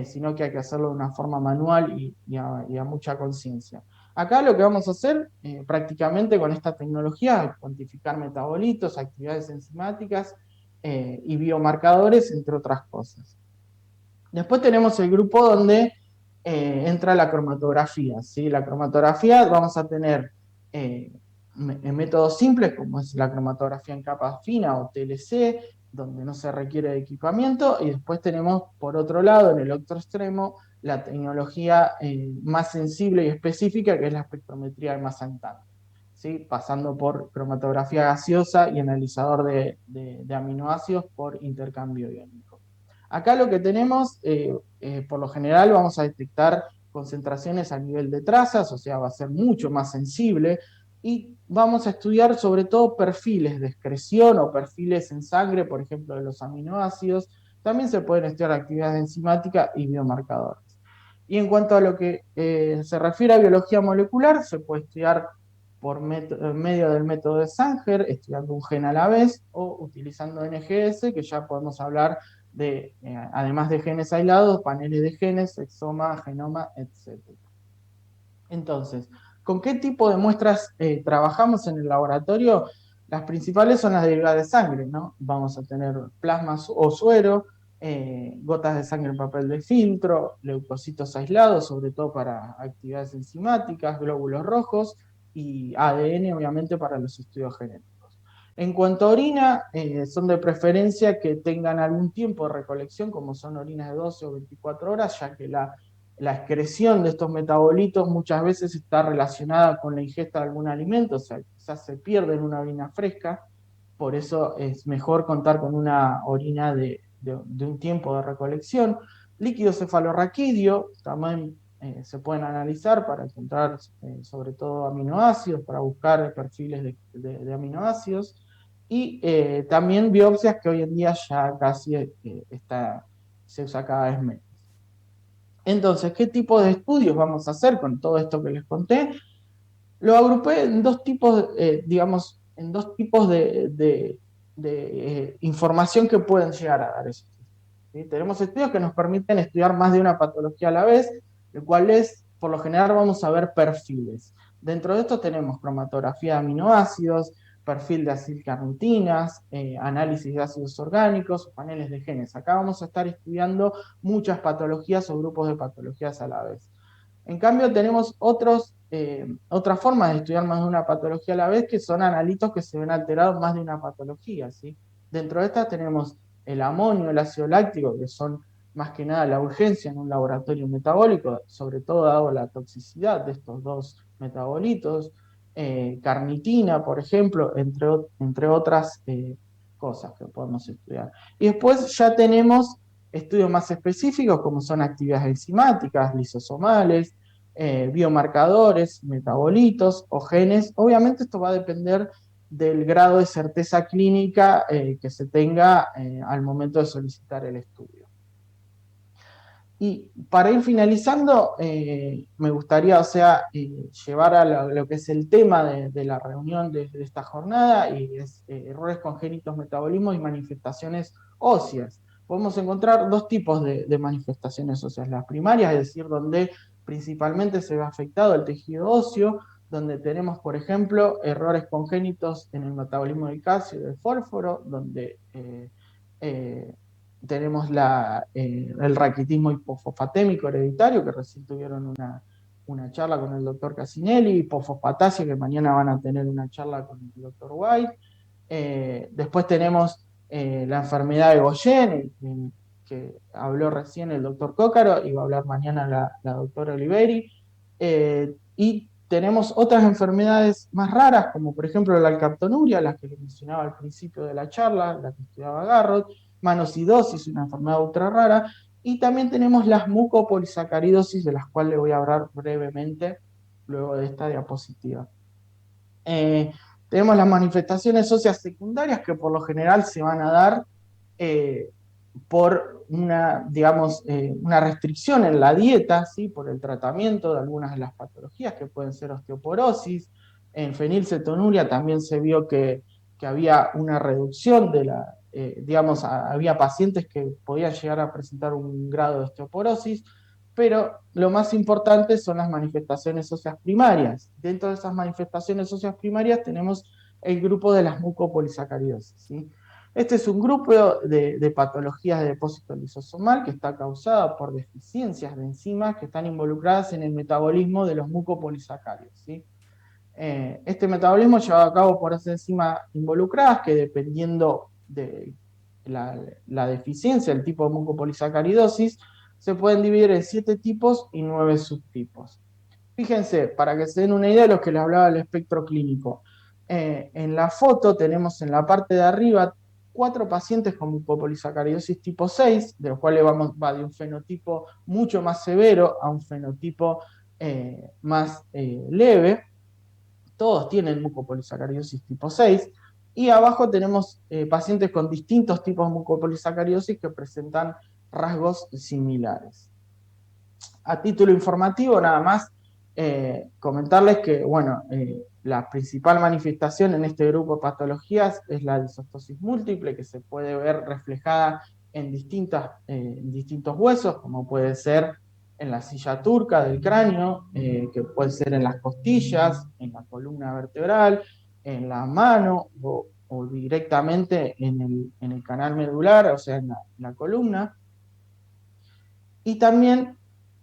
sino que hay que hacerlo de una forma manual y a mucha conciencia. Acá lo que vamos a hacer prácticamente con esta tecnología es cuantificar metabolitos, actividades enzimáticas y biomarcadores, entre otras cosas. Después tenemos el grupo donde entra la cromatografía. ¿Sí? La cromatografía vamos a tener en métodos simples, como es la cromatografía en capa fina o TLC, donde no se requiere de equipamiento, y después tenemos, por otro lado, en el otro extremo, la tecnología más sensible y específica, que es la espectrometría de masa en tanto, ¿sí? Pasando por cromatografía gaseosa y analizador de aminoácidos por intercambio iónico. Acá lo que tenemos, por lo general, vamos a detectar concentraciones a nivel de trazas, o sea, va a ser mucho más sensible, y vamos a estudiar sobre todo perfiles de excreción o perfiles en sangre, por ejemplo, de los aminoácidos. También se pueden estudiar actividades enzimáticas y biomarcadores. Y en cuanto a lo que se refiere a biología molecular, se puede estudiar por medio del método de Sanger, estudiando un gen a la vez, o utilizando NGS, que ya podemos hablar de, además de genes aislados, paneles de genes, exoma, genoma, etc. Entonces, ¿con qué tipo de muestras trabajamos en el laboratorio? Las principales son las derivadas de sangre, ¿no? Vamos a tener plasmas o suero, gotas de sangre en papel de filtro, leucocitos aislados, sobre todo para actividades enzimáticas, glóbulos rojos y ADN, obviamente, para los estudios genéticos. En cuanto a orina, son de preferencia que tengan algún tiempo de recolección, como son orinas de 12 o 24 horas, ya que la excreción de estos metabolitos muchas veces está relacionada con la ingesta de algún alimento, o sea, quizás se pierde en una orina fresca, por eso es mejor contar con una orina de un tiempo de recolección. Líquido cefalorraquídeo también se pueden analizar para encontrar sobre todo aminoácidos, para buscar perfiles de aminoácidos, y también biopsias que hoy en día ya casi se usa cada vez menos. Entonces, ¿qué tipo de estudios vamos a hacer con todo esto que les conté? Lo agrupé en dos tipos, digamos, en dos tipos de información que pueden llegar a dar esos estudios. ¿Sí? Tenemos estudios que nos permiten estudiar más de una patología a la vez, el cual es, por lo general, vamos a ver perfiles. Dentro de esto tenemos cromatografía de aminoácidos, perfil de acilcarnitinas, análisis de ácidos orgánicos, paneles de genes. Acá vamos a estar estudiando muchas patologías o grupos de patologías a la vez. En cambio, tenemos otras formas de estudiar más de una patología a la vez, que son analitos que se ven alterados más de una patología, ¿sí? Dentro de estas tenemos el amonio, el ácido láctico, que son más que nada la urgencia en un laboratorio metabólico, sobre todo dado la toxicidad de estos dos metabolitos, carnitina, por ejemplo, entre otras cosas que podemos estudiar. Y después ya tenemos estudios más específicos, como son actividades enzimáticas, lisosomales, biomarcadores, metabolitos o genes. Obviamente esto va a depender del grado de certeza clínica que se tenga al momento de solicitar el estudio. Y para ir finalizando, me gustaría, o sea, llevar a lo que es el tema de la reunión de esta jornada, y es errores congénitos, metabolismo y manifestaciones óseas. Podemos encontrar dos tipos de manifestaciones óseas. Las primarias, es decir, donde principalmente se ve afectado el tejido óseo, donde tenemos, por ejemplo, errores congénitos en el metabolismo del calcio y del fósforo, donde tenemos el raquitismo hipofosfatémico hereditario, que recién tuvieron una charla con el doctor Casinelli, hipofosfatasia, que mañana van a tener una charla con el doctor White. Después tenemos la enfermedad de Gaucher, que habló recién el doctor Cócaro, y va a hablar mañana la doctora Oliveri. Y tenemos otras enfermedades más raras, como por ejemplo la alcaptonuria, las que les mencionaba al principio de la charla, la que estudiaba Garrod, manosidosis, una enfermedad ultra rara, y también tenemos las mucopolisacaridosis, de las cuales les voy a hablar brevemente luego de esta diapositiva. Tenemos las manifestaciones óseas secundarias, que por lo general se van a dar por una, digamos, una restricción en la dieta, ¿sí? Por el tratamiento de algunas de las patologías que pueden ser osteoporosis. En fenilcetonuria también se vio que había una reducción de la, digamos, había pacientes que podían llegar a presentar un grado de osteoporosis, pero lo más importante son las manifestaciones óseas primarias. Dentro de esas manifestaciones óseas primarias tenemos el grupo de las mucopolisacaridosis, ¿sí? Este es un grupo de patologías de depósito lisosomal que está causada por deficiencias de enzimas que están involucradas en el metabolismo de los mucopolisacáridos, ¿sí? Este metabolismo es llevado a cabo por esas enzimas involucradas que, dependiendo de la deficiencia, el tipo de mucopolisacaridosis, se pueden dividir en 7 tipos y 9 subtipos. Fíjense, para que se den una idea de lo que les hablaba del espectro clínico. En la foto tenemos en la parte de arriba 4 pacientes con mucopolisacaridosis tipo 6, de los cuales va de un fenotipo mucho más severo a un fenotipo más leve. Todos tienen mucopolisacaridosis tipo 6. Y abajo tenemos pacientes con distintos tipos de mucopolisacaridosis que presentan rasgos similares. A título informativo, nada más comentarles que, bueno, la principal manifestación en este grupo de patologías es la disostosis múltiple, que se puede ver reflejada en distintos huesos, como puede ser en la silla turca del cráneo, que puede ser en las costillas, en la columna vertebral, en la mano o directamente en el canal medular, o sea, en la columna. Y también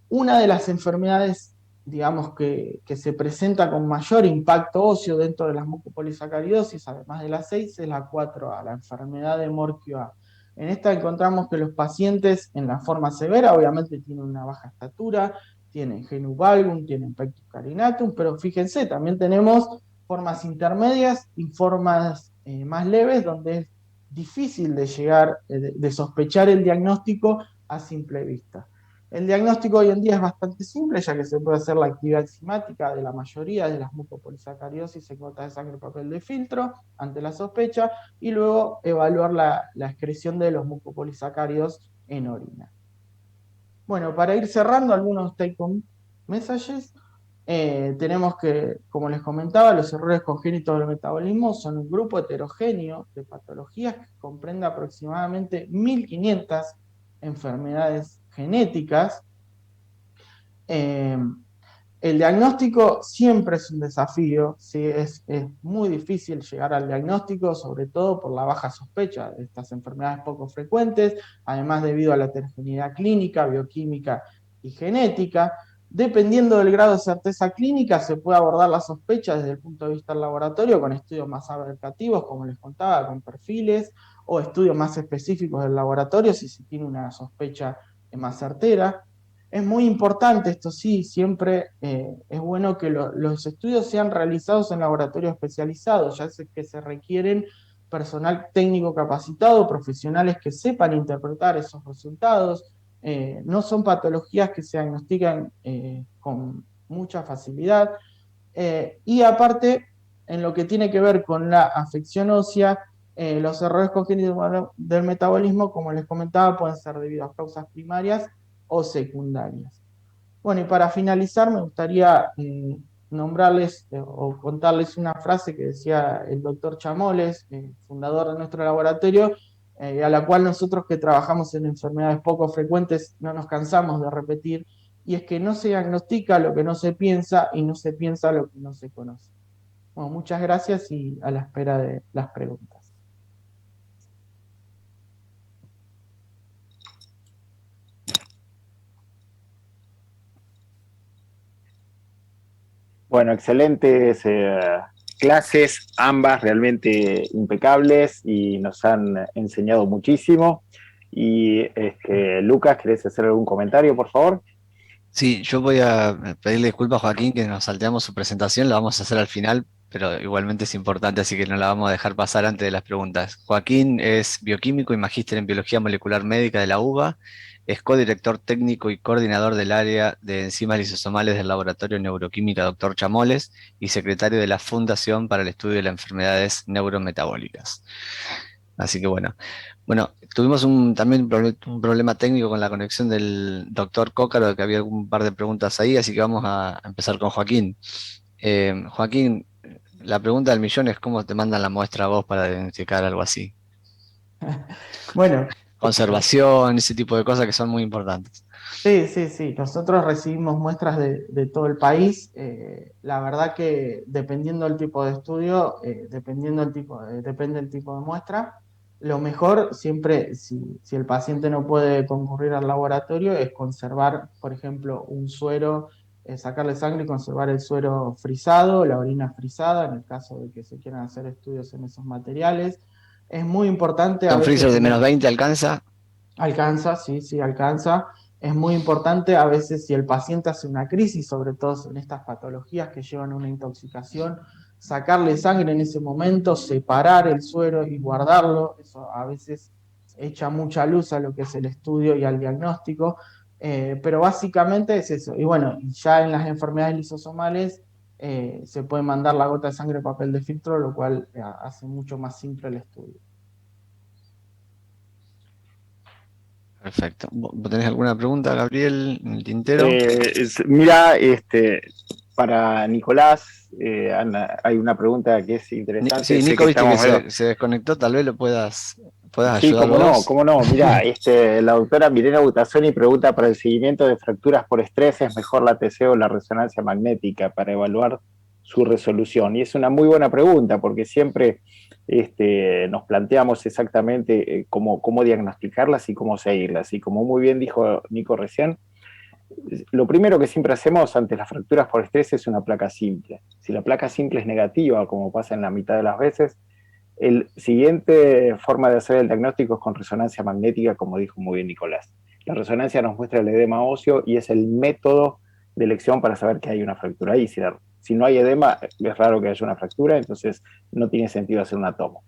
una de las enfermedades, digamos, que se presenta con mayor impacto óseo dentro de las mucopolisacaridosis, además de la 6, es la 4A, la enfermedad de Morquio-A. En esta encontramos que los pacientes en la forma severa, obviamente tienen una baja estatura, tienen genu valgum, tienen pectus carinatum, pero fíjense, también tenemos formas intermedias y formas más leves, donde es difícil de llegar, de sospechar el diagnóstico a simple vista. El diagnóstico hoy en día es bastante simple, ya que se puede hacer la actividad enzimática de la mayoría de las mucopolisacaridosis en gotas de sangre y papel de filtro ante la sospecha, y luego evaluar la excreción de los mucopolisacáridos en orina. Bueno, para ir cerrando algunos take-home messages, tenemos que, como les comentaba, los errores congénitos del metabolismo son un grupo heterogéneo de patologías que comprende aproximadamente 1.500 enfermedades genéticas. El diagnóstico siempre es un desafío, ¿sí? Es muy difícil llegar al diagnóstico, sobre todo por la baja sospecha de estas enfermedades poco frecuentes, además debido a la heterogeneidad clínica, bioquímica y genética. Dependiendo del grado de certeza clínica, se puede abordar la sospecha desde el punto de vista del laboratorio con estudios más abarcativos, como les contaba, con perfiles, o estudios más específicos del laboratorio si se tiene una sospecha más certera. Es muy importante, esto sí, siempre es bueno que los estudios sean realizados en laboratorios especializados, ya que se requieren personal técnico capacitado, profesionales que sepan interpretar esos resultados. No son patologías que se diagnostican con mucha facilidad. Y aparte, en lo que tiene que ver con la afección ósea, los errores congénitos del metabolismo, como les comentaba, pueden ser debido a causas primarias o secundarias. Bueno, y para finalizar me gustaría nombrarles o contarles una frase que decía el doctor Chamoles, fundador de nuestro laboratorio, a la cual nosotros que trabajamos en enfermedades poco frecuentes no nos cansamos de repetir, y es que no se diagnostica lo que no se piensa y no se piensa lo que no se conoce. Bueno, muchas gracias y a la espera de las preguntas. Bueno, excelentes clases, ambas realmente impecables y nos han enseñado muchísimo. Y Lucas, ¿querés hacer algún comentario, por favor? Sí, yo voy a pedirle disculpas a Joaquín que nos salteamos su presentación, la vamos a hacer al final, pero igualmente es importante, así que no la vamos a dejar pasar antes de las preguntas. Joaquín es bioquímico y magíster en biología molecular médica de la UBA, es codirector técnico y coordinador del área de enzimas lisosomales del Laboratorio de Neuroquímica Dr. Chamoles y secretario de la Fundación para el Estudio de las Enfermedades Neurometabólicas. Así que bueno. Bueno, tuvimos también un problema técnico con la conexión del doctor Cócaro, que había un par de preguntas ahí, así que vamos a empezar con Joaquín. Joaquín, la pregunta del millón es cómo te mandan la muestra a vos para diagnosticar algo así. Bueno, Conservación, ese tipo de cosas que son muy importantes. sí, sí, sí. Nosotros recibimos muestras de todo el país. La verdad que dependiendo del tipo de estudio, depende el tipo de muestra. Lo mejor siempre, si el paciente no puede concurrir al laboratorio, es conservar, por ejemplo, un suero, sacarle sangre y conservar el suero frisado, la orina frisada, en el caso de que se quieran hacer estudios en esos materiales. Es muy importante a ¿Un freezer veces de una. -20 alcanza? Alcanza, sí, sí, alcanza. Es muy importante a veces si el paciente hace una crisis, sobre todo en estas patologías que llevan a una intoxicación, sacarle sangre en ese momento, separar el suero y guardarlo. Eso a veces echa mucha luz a lo que es el estudio y al diagnóstico. Pero básicamente es eso. Y bueno, ya en las enfermedades lisosomales se puede mandar la gota de sangre a papel de filtro, lo cual hace mucho más simple el estudio. Perfecto. ¿Vos tenés alguna pregunta, Gabriel, en el tintero? Mira, para Nicolás, hay una pregunta que es interesante. Sí, Sé Nico, que viste que estamos medio. se desconectó, tal vez lo puedas Sí, ayudar cómo no, vos. cómo no. Mira, la doctora Milena Butazzoni pregunta: para el seguimiento de fracturas por estrés, ¿es mejor la TC o la resonancia magnética para evaluar su resolución? Y es una muy buena pregunta porque siempre nos planteamos exactamente cómo diagnosticarlas y cómo seguirlas. Y como muy bien dijo Nico recién, lo primero que siempre hacemos ante las fracturas por estrés es una placa simple. Si la placa simple es negativa, como pasa en la mitad de las veces, el siguiente forma de hacer el diagnóstico es con resonancia magnética, como dijo muy bien Nicolás. La resonancia nos muestra el edema óseo y es el método de elección para saber que hay una fractura ahí. Si no hay edema, es raro que haya una fractura, entonces no tiene sentido hacer una toma.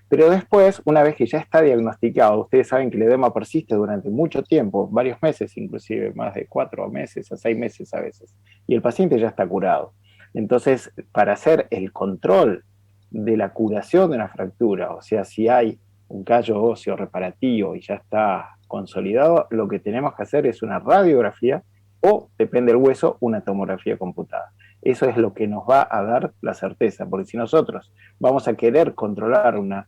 Pero después, una vez que ya está diagnosticado, ustedes saben que el edema persiste durante mucho tiempo, varios meses, inclusive más de 4 meses a 6 meses a veces, y el paciente ya está curado. Entonces, para hacer el control de la curación de una fractura, o sea, si hay un callo óseo reparativo y ya está consolidado, lo que tenemos que hacer es una radiografía o, depende del hueso, una tomografía computada. Eso es lo que nos va a dar la certeza, porque si nosotros vamos a querer controlar una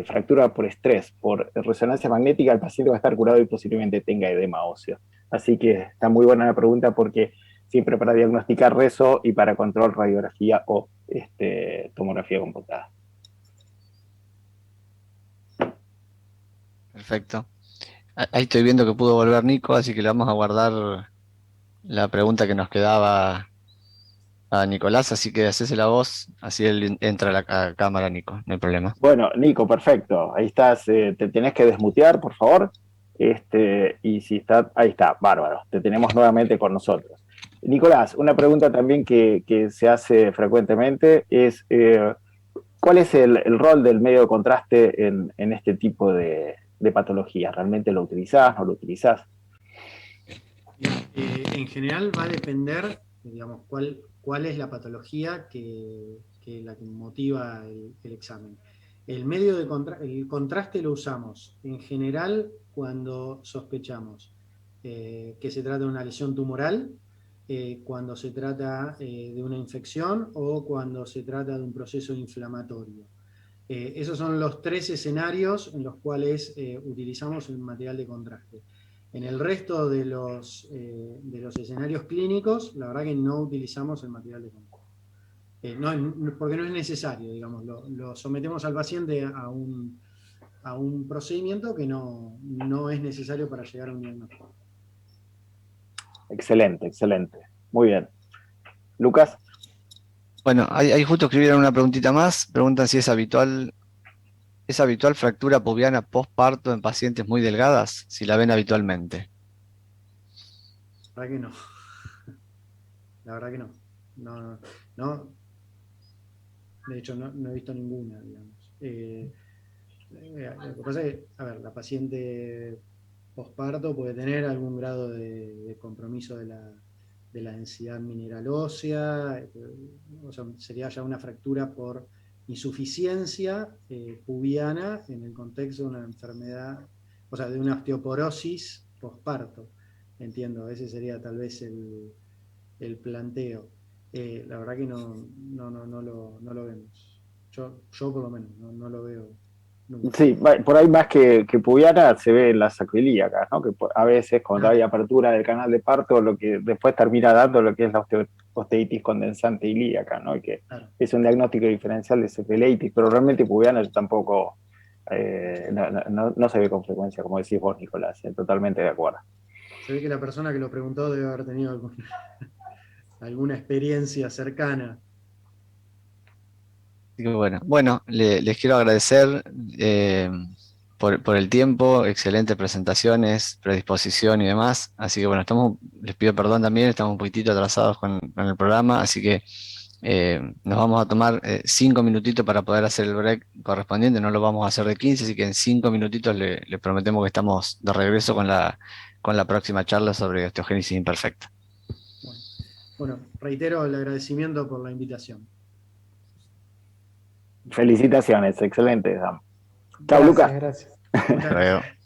fractura por estrés, por resonancia magnética, el paciente va a estar curado y posiblemente tenga edema óseo. Así que está muy buena la pregunta porque siempre para diagnosticar rezo y para control radiografía o tomografía computada. Perfecto. Ahí estoy viendo que pudo volver Nico, así que le vamos a guardar la pregunta que nos quedaba a Nicolás, así que haces la voz, así él entra a la cámara, Nico, no hay problema. Bueno, Nico, perfecto. Ahí estás. Te tenés que desmutear, por favor. Y si está, ahí está, bárbaro. Te tenemos nuevamente con nosotros. Nicolás, una pregunta también que se hace frecuentemente es, ¿cuál es el rol del medio de contraste en este tipo de patologías? ¿Realmente lo utilizás, no lo utilizás? En general va a depender, digamos, cuál es la patología la que motiva el examen. El medio el contraste lo usamos en general cuando sospechamos que se trata de una lesión tumoral, cuando se trata de una infección o cuando se trata de un proceso inflamatorio. Esos son los tres escenarios en los cuales utilizamos el material de contraste. En el resto de los escenarios clínicos, la verdad que no utilizamos el material de contraste. Porque no es necesario, digamos, lo sometemos al paciente a un procedimiento que no es necesario para llegar a un diagnóstico. Excelente, excelente. Muy bien. Lucas. Bueno, ahí justo escribieron una preguntita más, preguntan si ¿es habitual fractura pubiana postparto en pacientes muy delgadas? Si la ven habitualmente. La verdad que no. La verdad que no. No. De hecho, no he visto ninguna, digamos. Lo que pasa es que, a ver, la paciente posparto puede tener algún grado de compromiso de la densidad mineral ósea, o sea, sería ya una fractura por insuficiencia pubiana en el contexto de una enfermedad, o sea, de una osteoporosis posparto. Entiendo, ese sería tal vez el planteo. La verdad que no lo vemos. Yo por lo menos no lo veo nunca. Sí, por ahí más que pubiana se ve en las sacroiliacas, ¿no? Que a veces cuando hay apertura del canal de parto, lo que después termina dando lo que es la osteitis condensante ilíaca, ¿no? Y que es un diagnóstico diferencial de sacroileitis, pero realmente pubiana yo tampoco no se ve con frecuencia, como decís vos, Nicolás, totalmente de acuerdo. Se ve que la persona que lo preguntó debe haber tenido alguna experiencia cercana. Así que bueno, les quiero agradecer por el tiempo, excelentes presentaciones, predisposición y demás. Así que bueno, les pido perdón también, estamos un poquitito atrasados con el programa, así que nos vamos a tomar 5 minutitos para poder hacer el break correspondiente, no lo vamos a hacer de 15, así que en 5 minutitos les prometemos que estamos de regreso con la próxima charla sobre osteogénesis imperfecta. Bueno, reitero el agradecimiento por la invitación. Felicitaciones, excelente. Chao, Gracias, Lucas. gracias. Muchas gracias.